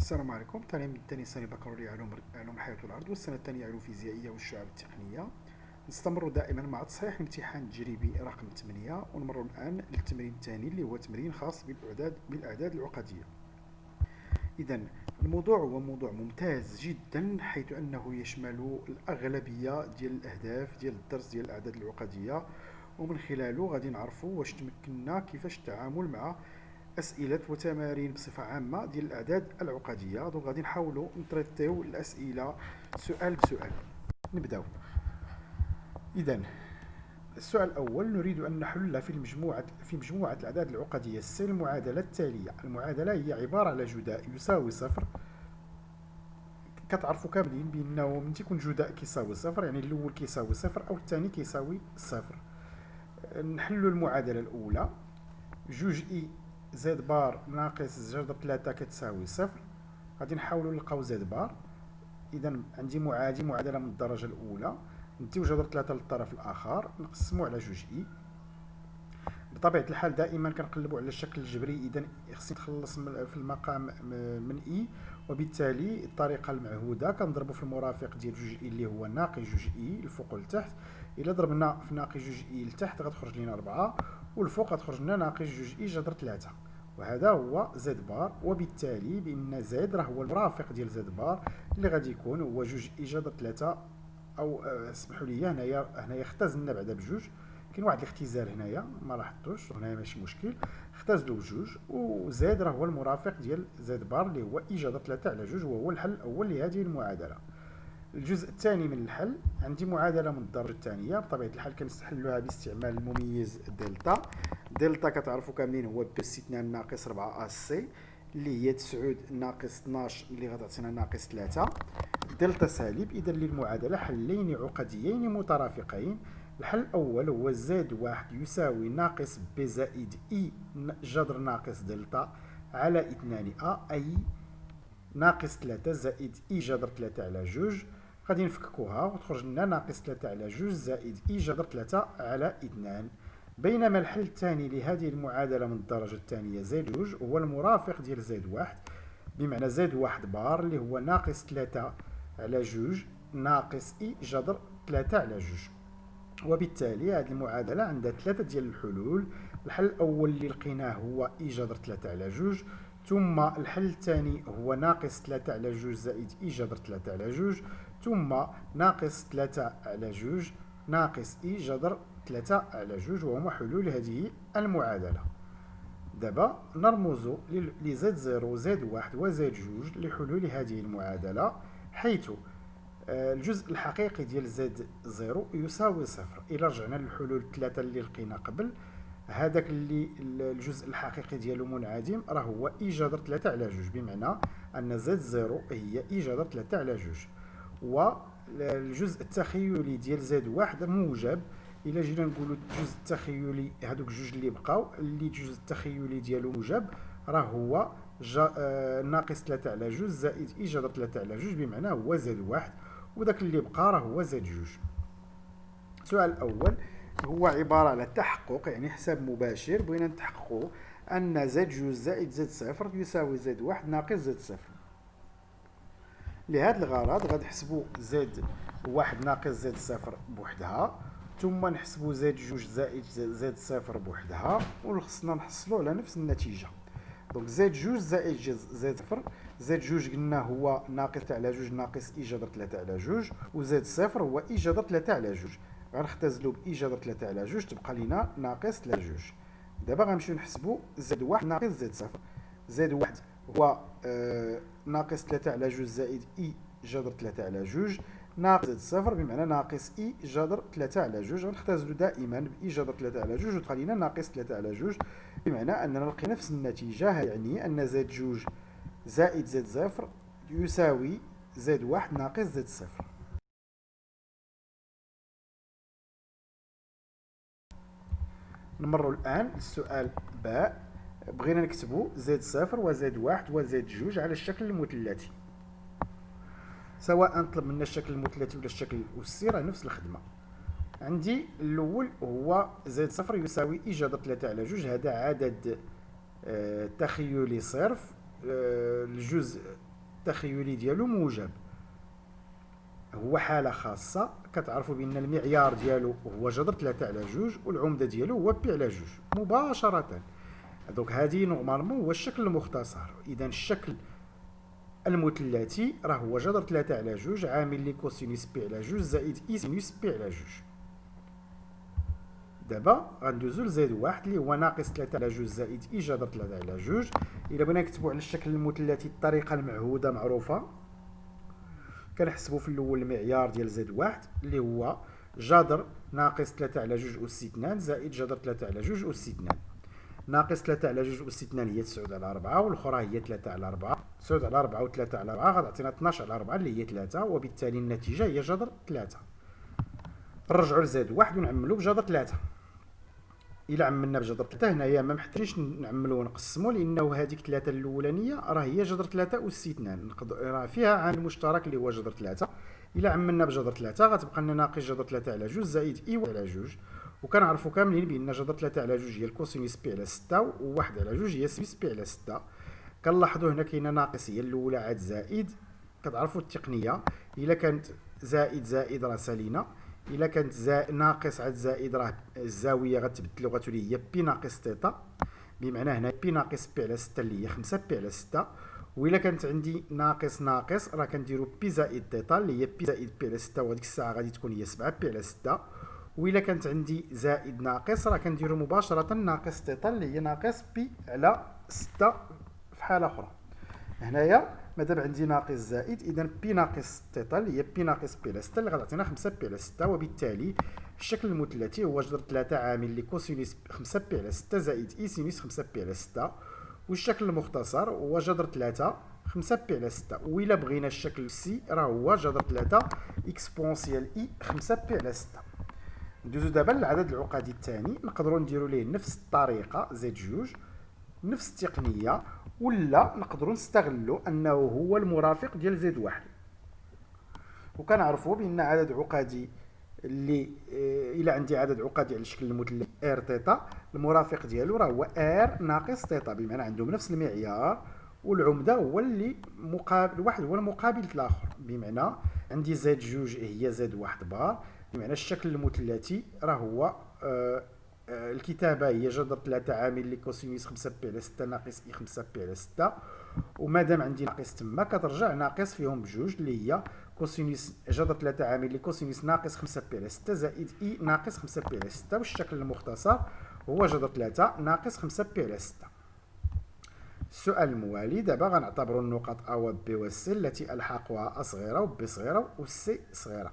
السلام عليكم. طالب من الثاني سنة بكالوريا علوم الحياة والأرض، والسنة الثانية علوم فيزيائية والشعاب التقنية. نستمر دائما مع تصحيح الامتحان التجريبي رقم 8، ونمر الآن للتمرين الثاني اللي هو تمرين خاص بالأعداد العقدية. إذا الموضوع هو موضوع ممتاز جدا، حيث أنه يشمل الأغلبية ديال الأهداف ديال الدرس ديال الأعداد العقدية، ومن خلاله غادي نعرفوا واش تمكننا كيفاش التعامل مع أسئلة وتمارين بصفة عامة ديال الأعداد العقدية. دونك غادي نحاولوا نتريتيو الأسئلة سؤال بسؤال. نبداو. إذا السؤال الأول، نريد أن نحل في مجموعة الأعداد العقدية السير المعادلة التالية. المعادلة هي عبارة على جداء يساوي صفر. كتعرفوا كاملين بأنه من تيكون جداء كيساوي صفر يعني الأول كيساوي صفر أو الثاني كيساوي صفر. نحل المعادلة الأولى، جوج إي زد بار ناقص جذر 3 كتساوي صفر. غادي نحاولوا نلقاو زد بار. اذا عندي معادله من الدرجه الاولى، نديو جذر 3 للطرف الاخر نقسمو على جوج اي. بطبيعه الحال دائما كنقلبوا على الشكل الجبري، اذا خصني نتخلص في المقام من اي، وبالتالي الطريقه المعهوده كنضربوا في المرافق ديال جوج اي اللي هو ناقص جوج اي الفوق والتحت. الا ضربنا في ناقص جوج اي لتحت غتخرج لنا 4، والفوق غتخرج لنا ناقص جوج اي جذر 3. وهذا هو زد بار، وبالتالي بان زد راه هو المرافق ديال زد بار اللي غادي يكون هو جوج اي جذر 3. او اسمحوا لي، هنايا اختزلنا بعدا بجوج، كاين واحد الاختزال هنايا ما لاحظتوش، هنايا ماشي مشكل، اختزلوا بجوج، وزد راه هو المرافق ديال زد بار اللي هو اي جذر 3 على جوج، وهو الحل الاول لهذه المعادله. الجزء الثاني من الحل، عندي معادله من الدرجه الثانيه. بطبيعه الحال كنستحلوها باستعمال المميز دلتا. دلتا كتعرفوا كاملين هو ب استثنان ناقص 4 اس سي اللي هي 9 ناقص 12 اللي غتعطينا ناقص 3 دلتا سالب. اذا للمعادله حلين عقديين مترافقين. الحل الاول هو زد واحد يساوي ناقص بي زائد اي جذر ناقص دلتا على 2 ا، اي ناقص 3 زائد اي جذر 3 على جوج. غادي نفككوها وتخرج لنا ناقص 3 على جوج زائد اي جذر 3 على 2. بينما الحل الثاني لهذه المعادلة من الدرجة الثانية زد جوج هو المرافق ديال زد واحد، بمعنى زد واحد بار اللي هو ناقص 3 على جوج ناقص اي جذر 3 على جوج. وبالتالي هذه المعادلة عندها ثلاثة ديال الحلول. الحل الأول اللي لقيناه هو اي جذر 3 على جوج، ثم الحل الثاني هو ناقص 3 على جوج زائد اي جذر 3 على جوج، ثم ناقص 3 على جوج ناقص اي جذر 3 على جوج، وهما حلول هذه المعادلة. دابا نرمز لزد 0 زد 1 وزد 2 لحلول هذه المعادلة، حيث الجزء الحقيقي ديال زد 0 يساوي صفر. إلا رجعنا للحلول الثلاثة اللي لقينا قبل، هذاك اللي الجزء الحقيقي ديالو منعدم راه هو اي جذر 3 على جوج، بمعنى ان زد 0 هي اي جذر 3 على جوج. والجزء التخيلي ديال زد 1 موجب. الا جينا نقولوا الجزء التخيلي، هذوك جوج اللي بقاو اللي الجزء التخيلي ديالو موجب راه هو ناقص 3 على جوج زائد اي جذر 3 على جوج، بمعنى هو زد 1، وذاك اللي بقى راه هو زد 2. السؤال الاول هو عبارة على تحقق، يعني حساب مباشر، بغينا نتحققوا أن زد 2 زائد زد 0 يساوي زد 1 ناقص زد 0. لهذا الغرض غادي نحسبوا زد 1 ناقص زد 0 بوحدها، ثم نحسبوا زد 2 زائد زد 0 بوحدها، وخصنا نحصلوا على نفس النتيجة. دونك زد 2 زائد زد 0، زد 2 قلنا هو ناقص 3 على جوج ناقص اي جذر 3 على جوج، وزد 0 هو اي جذر 3 على جوج. غنختزلوا باي جذر 3 على جوج تبقى لنا ناقص 3 جوج. دابا غنمشيو نحسبوا زد 1 ناقص زد 0. زد 1 هو ناقص 3 على جوج زائد اي جذر 3 على جوج ناقص زد 0، بمعنى ناقص اي جذر 3 على جوج. غنختزلوا دائما باي جذر 3 على جوج وتبقى لنا ناقص 3 على جوج، بمعنى اننا لقينا نفس النتيجة، يعني ان زد 2 زائد زد 0 يساوي زد 1 ناقص زد 0. نمر الآن للسؤال باء. بغينا نكتبوا زد 0 وزد 1 وزد 2 على الشكل المثلثي. سواء طلب منا الشكل المثلثي ولا الشكل الأسي راه نفس الخدمة. عندي الأول هو زد 0 يساوي اي جذر 3 على جوج، هذا عدد تخيلي صرف. الجزء التخيلي ديالو موجب. هو حالة خاصة، كتعرفوا بأن المعيار ديالو هو جذر 3 على 2 والعمدة ديالو هو بي على 2 مباشرة. دونك هذه نورمالمون هو الشكل المختصر. إذا الشكل المثلثي راه هو جذر 3 على 2 عامل لي كوسينوس بي على 2 زائد إي سينوس بي على 2. دابا غندوزو لزيد واحد اللي هو ناقص 3 على 2 زائد إي جذر 3 على 2. إلا بغينا نكتبو على الشكل المثلثي الطريقة المعهودة معروفة، كنحسبوا في الاول المعيار ديال زد واحد اللي هو جذر ناقص 3 على 2 أس 2 زائد جذر 3 على 2 أس 2. ناقص 3 على 2 أس 2 هي 9 على 4 والأخرى هي 3 على 4. 9 على 4 و 3 على 4 غتعطينا 12 على 4 اللي هي 3، وبالتالي النتيجة هي جذر 3. نرجعوا لزد واحد ونعملوا بجذر 3. إلا عملنا بجذر 3 هنايا ما محتاجينش نعملوا ونقسموا، لأنه هذيك 3 الأولانية راه هي جذر 3 أس 2 راه فيها عامل مشترك اللي هو جذر 3. إلا عملنا بجذر 3 غتبقى لنا ناقص جذر 3 على 2 زائد إي على 2. وكنعرفوا كاملين بأن جذر 3 على 2 هي الكوسينوس بي على 6 و1 على 2 هي سينوس بي على 6. كنلاحظوا هنا كاينه ناقص هي الأولى عاد زائد. كتعرفوا التقنية، إلا كانت زائد راه سالينا، إلا كانت ناقص عاد زائد راه الزاوية غتبدل وغتولي هي بي ناقص تيتا، بمعنى هنا بي ناقص بي على 6 اللي هي 5 بي على 6. وإلا كانت عندي ناقص راه كنديرو بي زائد تيتا اللي هي بي زائد بي على 6، وهاديك الساعة غادي تكون هي 7 بي على 6. وإلا كانت عندي زائد ناقص راه كنديرو مباشرة ناقص تيتا اللي هي ناقص بي على 6 في حالة أخرى. هنايا مادام عندي ناقص زائد، اذا بي ناقص تيتا اللي هي بي ناقص بي على 6 اللي غتعطينا 5 بي على 6. وبالتالي الشكل المثلثي هو جذر 3 عامل لي كوسينوس 5 بي على 6 زائد اي سينوس 5 بي على 6. والشكل المختصر هو جذر 3 5 بي على 6. وإلا بغينا الشكل سي راه هو جذر 3 اكسبونسيال اي 5 بي على 6. ندوزو دابا للعدد العقدي الثاني، نقدروا نديروا ليه نفس الطريقة زائد جوج، نفس التقنية، ولا نقدروا نستغلوا انه هو المرافق ديال زد واحد. وكنعرفوا بان عدد عقدي اللي الى عندي عدد عقدي على الشكل المثلث ار تيتا، المرافق ديالو راه هو ار ناقص تيتا، بمعنى عندهم نفس المعيار، والعمده هو اللي مقابل واحد هو المقابل الاخر. بمعنى عندي زد جوج هي زد واحد بار، بمعنى الشكل المثلثي راه هو الكتابة هي جذر 3 عامل لي كوسينوس 5 بي على 6 ناقص اي 5 بي على 6. ومادام عندي ناقص تما كترجع ناقص فيهم بجوج اللي هي كوسينوس جذر 3 عامل لي كوسينوس ناقص 5 بي على 6 زائد اي ناقص 5 بي على 6. والشكل المختصر هو جذر 3 ناقص 5 بي على 6. السؤال الموالي دابا غنعتبروا النقط ا و بي و سي التي الحاقها ا صغيره و بي صغيره و سي صغيره.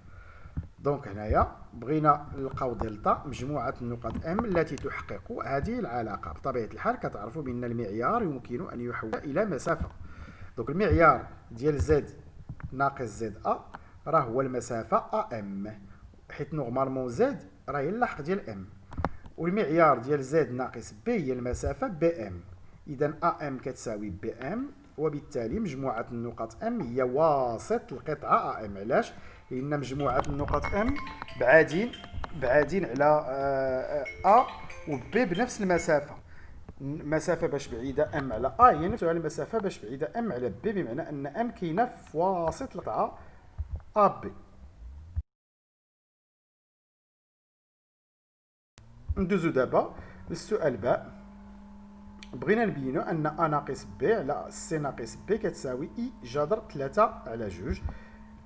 دونك هنايا بغينا نلقاو دلتا مجموعة النقط ام التي تحقق هذه العلاقة. بطبيعة الحال كتعرفوا بأن المعيار يمكن أن يحول إلى مسافة. دونك المعيار ديال زد ناقص زد ا راه هو المسافة ا ام، حيت نورمالمون زد راه هي اللاحق ديال ام، والمعيار ديال زد ناقص بي هي المسافة بي ام. إذا ا ام كتساوي بي ام، وبالتالي مجموعة النقط ام هي واسط القطعة ا ام. علاش؟ لأن مجموعة النقط ام بعادين على ا و بي بنفس المسافة. المسافة باش بعيدة ام على ا هي نفسها المسافة باش بعيدة ام على بي، بمعنى أن ام كاينة في واسط القطعة ا بي. ندوزو دابا للسؤال باء. بغينا نبينو أن ا ناقص بي على سي ناقص بي كتساوي اي جذر 3 على 2.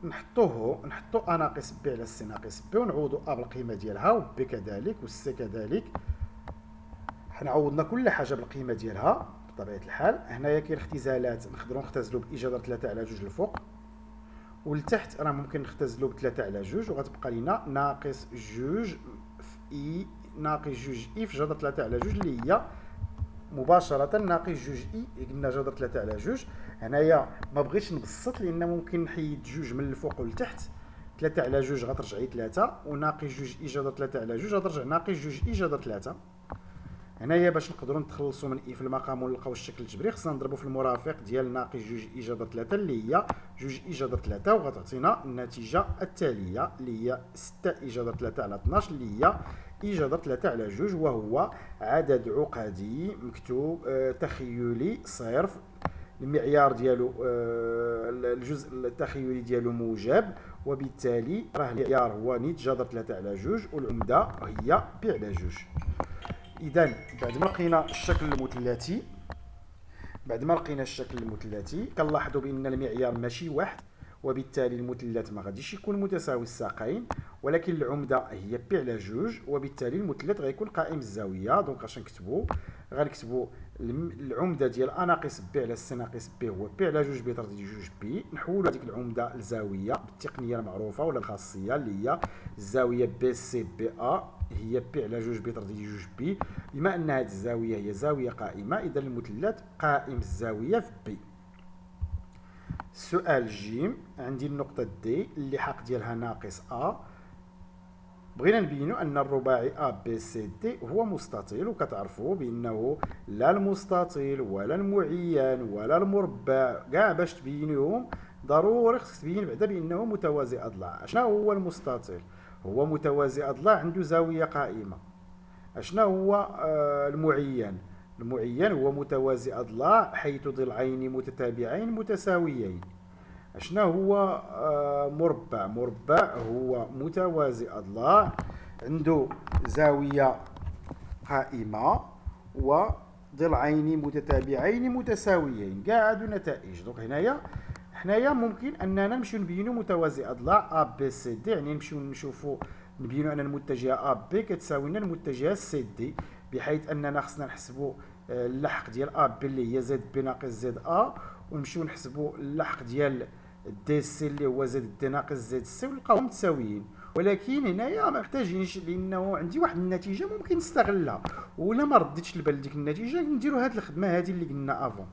نحطو ا ناقص بي على سي ناقص بي، ونعوضو ا بالقيمه ديالها و بي كذلك و سي كذلك. حنا عوضنا كل حاجه بالقيمه ديالها بطبيعه الحال. هنايا كاين اختزالات، نقدروا نختزلوا باي جذر 3 على 2 الفوق، والتحت راه ممكن نختزلوا ب 3 على 2، وغتبقى لينا ناقص 2 في اي ناقص 2 اي في جذر 3 على 2 اللي هي مباشرة ناقص 2 اي قلنا جذر 3 على 2. هنايا ما بغيتش نبسط لان ممكن نحيد 2 من الفوق والتحت. 3 على 2 غترجع لي 3، وناقص 2 اي جذر 3 على 2 غترجع ناقص 2 اي جذر 3. هنايا باش نقدروا نتخلصوا من اي في المقام ونلقاو الشكل الجبري خصنا نضربوا في المرافق ديال ناقص 2 اي جذر 3 اللي هي 2 اي جذر 3، وغتعطينا النتيجة التالية اللي هي 6 اي جذر 3 على 12 اللي هي اي جذر 3 على 2، وهو عدد عقدي مكتوب تخيلي صرف المعيار ديالو الجزء التخيلي ديالو موجب، وبالتالي راه المعيار هو نيت جذر 3 على 2 والعمده هي بي على 2. اذا بعد ما لقينا الشكل المثلثي كنلاحظوا بان المعيار ماشي واحد، وبالتالي المثلث ما غاديش يكون متساوي الساقين، ولكن العمده هي بي على 2، وبالتالي المثلث غيكون قائم الزاويه. دونك اش غنكتبوا العمده ديال ا ناقص بي على سي ناقص بي هو بي على 2 بي ترديد 2 بي. نحولوا هذيك العمده لزاويه بالتقنيه المعروفه ولا الخاصيه اللي هي الزاويه بي سي بي ا هي بي على 2 بي ترديد 2 بي. بما ان هذه الزاويه هي زاويه قائمه، اذا المثلث قائم الزاويه في بي. السؤال جيم، عندي النقطه دي اللي حق ديالها ناقص ا. بغينا نبينوا ان الرباعي ا بي سي دي هو مستطيل، وكتعرفوا بانه لا المستطيل ولا المعين ولا المربع كاع باش تبينوهم ضروري خصك تبين بعدا بانه متوازي اضلاع. شنو هو المستطيل؟ هو متوازي اضلاع عنده زاويه قائمه. شنو هو المعين هو متوازي اضلاع حيث ضلعين متتابعين متساويين. شنو هو مربع هو متوازي اضلاع عنده زاويه قائمه وضلعين متتابعين متساويين. كاع هادو نتائج. دونك حنايا ممكن اننا نمشيو نبينوا متوازي اضلاع ا بي سي دي، يعني نمشيو نشوفوا نبينوا ان المتجهه ا بي كتساوي لنا المتجهه سي دي، بحيث اننا خصنا نحسبوا اللحق ديال ا بي اللي هي زد بي ناقص زد ا، ونمشيو نحسبوا اللحق ديال دي سي اللي هو زد دي ناقص زد سي، ونلقاوهم متساويين. ولكن هنايا ما محتاجينش، لانه عندي واحد النتيجه ممكن نستغلها، ولا ما رديتش البال ديك النتيجه نديروا هاد الخدمه هذه اللي قلنا افون.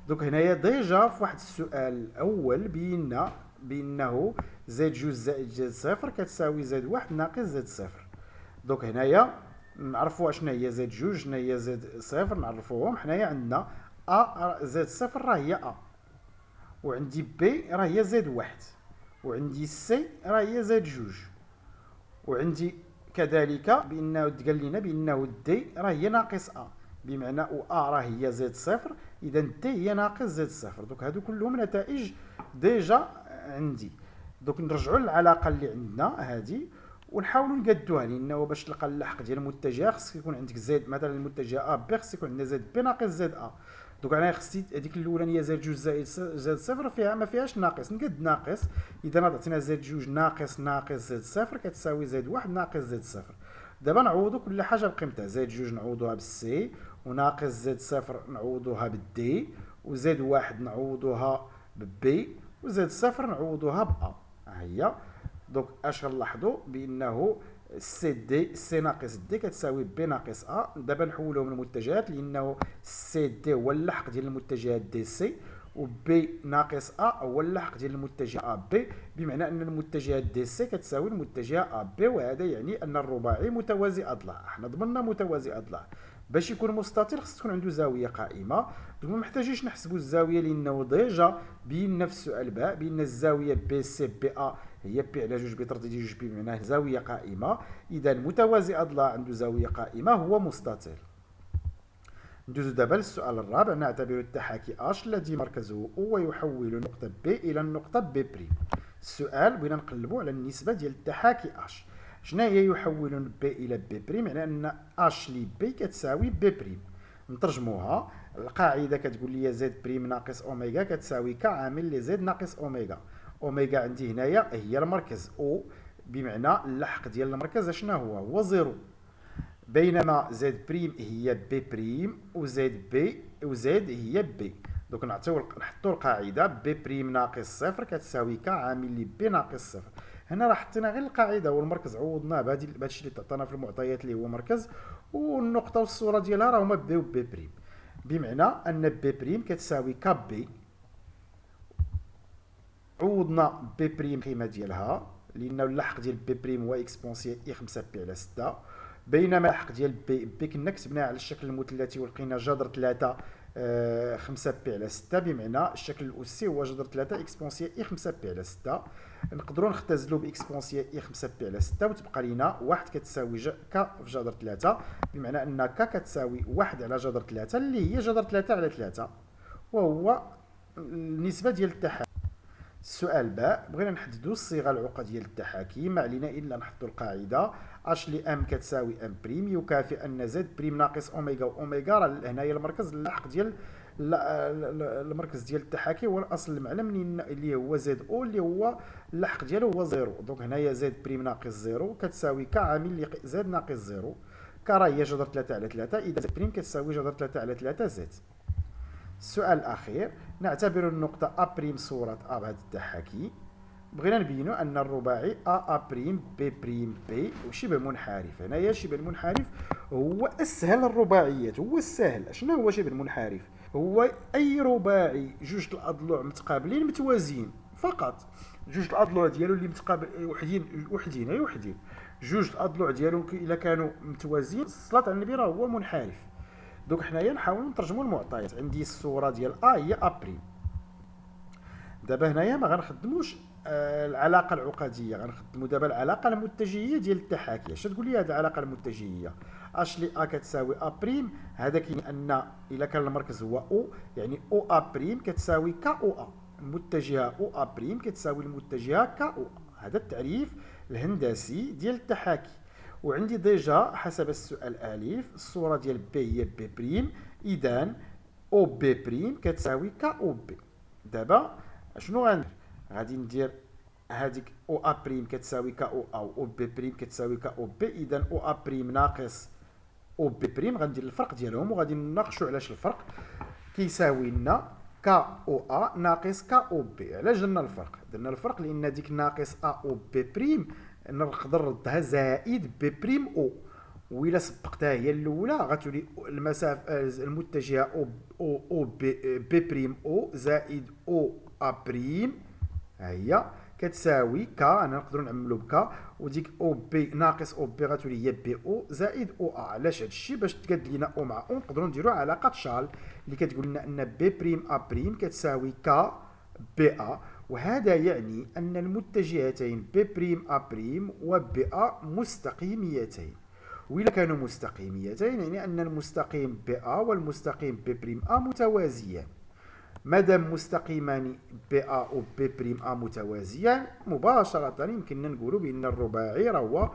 دونك هنايا ديجا في واحد السؤال الاول بينا بانه زد جوج زائد زد صفر كتساوي زد واحد ناقص زد صفر. دونك هنايا نعرفوا شنو هي زد جوج شنو هي زد صفر، نعرفوهم. حنايا عندنا ا زد صفر راه هي ا، وعندي بي راه هي زد واحد، وعندي سي راه هي زد جوج، وعندي كذلك بانه تقال لنا بانه دي راه هي ناقص ا، بمعنى ا راه هي زد صفر، اذا دي هي ناقص زد صفر. دوك هادو كلهم نتائج ديجا عندي. دوك نرجعوا للعلاقه اللي عندنا هذه ونحاولوا نقادوها، لانه باش تلقى اللحق ديال المتجه خصك يكون عندك زد مثلا المتجه ا بي خصك يكون عندنا زد بي ناقص زد ا. دوك انا خصني هذيك الاولانيه زد جوج زائد زد صفر فيها ما فيهاش ناقص، نقد ناقص. اذا عطينا زد جوج ناقص زد صفر كتساوي زد واحد ناقص زد صفر. دابا نعوضوا كل حاجه بقيمتها. زد جوج نعوضوها بالسي، وناقص زد صفر نعوضوها بالدي، وزد واحد نعوضوها ببي، وزد صفر نعوضوها با. ها هي. دونك اش غنلاحظوا بانه سي دي سي ناقص دي كتساوي بي ناقص ا. دابا نحولهم للمتجهات، لانه سي دي هو اللحق ديال المتجهات دي سي، وبي ناقص ا هو اللحق ديال المتجه ا بي، بمعنى ان المتجهات دي سي كتساوي المتجه ا بي، وهذا يعني ان الرباعي متوازي اضلاع. احنا ضمننا متوازي اضلاع. باش يكون مستطيل خص تكون عنده زاويه قائمه. دونك ما محتاجينش نحسبوا الزاويه، لانه ديجا بينا في السؤال باء بان الزاويه بي سي بي ا هي بي على جوج بي ترديد جوج بي، معناه زاويه قائمه. اذا متوازي اضلاع عنده زاويه قائمه هو مستطيل. ندوزو دابا للسؤال الرابع. نعتبر التحاكي اش الذي مركزه او ويحول النقطه بي الى النقطه بي بريم. السؤال بغينا نقلبوا على النسبه ديال التحاكي اش. شنو هي يحول بي الى بي بريم؟ معناه ان اش لي بي كتساوي بي بريم. نترجموها. القاعده كتقول لي زد بريم ناقص اوميغا كتساوي ك عامل لي زد ناقص اوميغا. اوميغا عندي هنايا هي المركز، او بمعنى اللحق ديال المركز شنو هو زيرو، بينما زد بريم هي بي بريم وزد هي بي. دوك نحطوا القاعده بي بريم ناقص صفر كتساوي ك عامل لي بي ناقص صفر. هنا راه حطينا غير القاعده والمركز عوضناه بهذا الشيء اللي تعطانا في المعطيات اللي هو مركز، والنقطه والصوره ديالها راه هما بي وبي بريم، بمعنى ان بي بريم كتساوي ك بي. عوضنا بي بريم القيمه ديالها، لانه اللحق ديال بي بريم هو اكسبونسيال اي 5 بي على 6، بينما اللحق ديال بي كنا كتبناه على الشكل المثلثي ولقينا جذر 3 5 بي على 6، بمعنى الشكل الاسي هو جذر 3 اكسبونسيال اي 5 بي على 6. نقدروا نختزلوا باكسبونسيال اي 5 بي على 6 وتبقى لنا 1 كتساوي ك في جذر 3، بمعنى ان ك كتساوي 1 على جذر 3 اللي هي جذر 3 على 3، وهو النسبة ديال التحاكي. السؤال باء، بغينا نحددوا الصيغه العقديه ديال التحاكي، ما علينا الا نحطوا القاعده اش لام كتساوي ام بريم يكافئ ان زد بريم ناقص اوميغا واوميغا. راه هنايا المركز اللاحق ديال المركز ديال التحاكي هو الاصل المعلم اللي هو زد او، اللي هو اللاحق ديالو هو زيرو. دونك هنايا زد بريم ناقص زيرو كتساوي ك عامل زد ناقص زيرو، ك راه هي جذر 3 على 3، اذا زد بريم كتساوي جذر 3 على 3 زد. السؤال الأخير، نعتبر النقطة أ بريم صورة أ بهذا التحاكي. بغينا نبينوا أن الرباعي أ بريم بي بريم بي شبه منحرف. هنايا شبه المنحرف هو أسهل الرباعيات، هو السهل. شنو هو شبه المنحرف؟ هو أي رباعي جوج الأضلوع متقابلين متوازيين فقط، جوج الأضلوع ديالو اللي متقابل وحدين جوج الأضلوع ديالو إلا كانوا متوازيين الصلاة على النبي راه هو منحرف. دوك حنايا نحاولوا نترجموا المعطيات. عندي الصوره ديال ا هي ا بريم. دابا هنايا ما غنخدموش العلاقه العقديه، غنخدموا دابا العلاقه المتجهيه ديال التحاكي. اش تقول لي هذه العلاقه المتجهيه؟ اش لي ا كتساوي ا بريم، هذا كيعني ان الا كان المركز هو او، يعني او ا بريم كتساوي ك او ا. المتجهه او ا بريم كتساوي المتجهه ك او ا. هذا التعريف الهندسي ديال التحاكي. وعندي ديجا حسب السؤال الف الصوره ديال بي هي بي بريم، اذا او بي بريم كتساوي ك او بي. دابا شنو غندير؟ غادي ندير هذيك او ا بريم كتساوي ك او ا، او بي بريم كتساوي ك او بي، اذا او ا بريم ناقص او بي بريم. غندير الفرق ديالهم وغادي نناقشوا علاش الفرق كيساوي لنا ك او ا ناقص ك او بي. علاش درنا الفرق؟ درنا الفرق لان ديك ناقص ا او بي بريم نقدر نردها زائد بي بريم او، وإلا سبقتها هي الاولى غتولي المسافه المتجهه او بي بريم او زائد او ا بريم ها هي كتساوي ك. انا نقدروا نعملوا بك، وديك او بي ناقص او بي غتولي هي بي او زائد او ا. علاش هادشي؟ باش تقاد لينا او مع او نقدروا نديروا علاقه شال اللي كتقول لنا ان بي بريم ا بريم كتساوي ك بي ا. وهذا يعني ان المتجهتين بي بريم ا بريم وبي ا مستقيميتين. وإذا كانوا مستقيميتين يعني أن المستقيم بي ا والمستقيم بي بريم ا متوازيان. مادام مستقيمان بي ا و بي بريم ا متوازيان مباشرة يمكننا نقولوا بأن الرباعي راه هو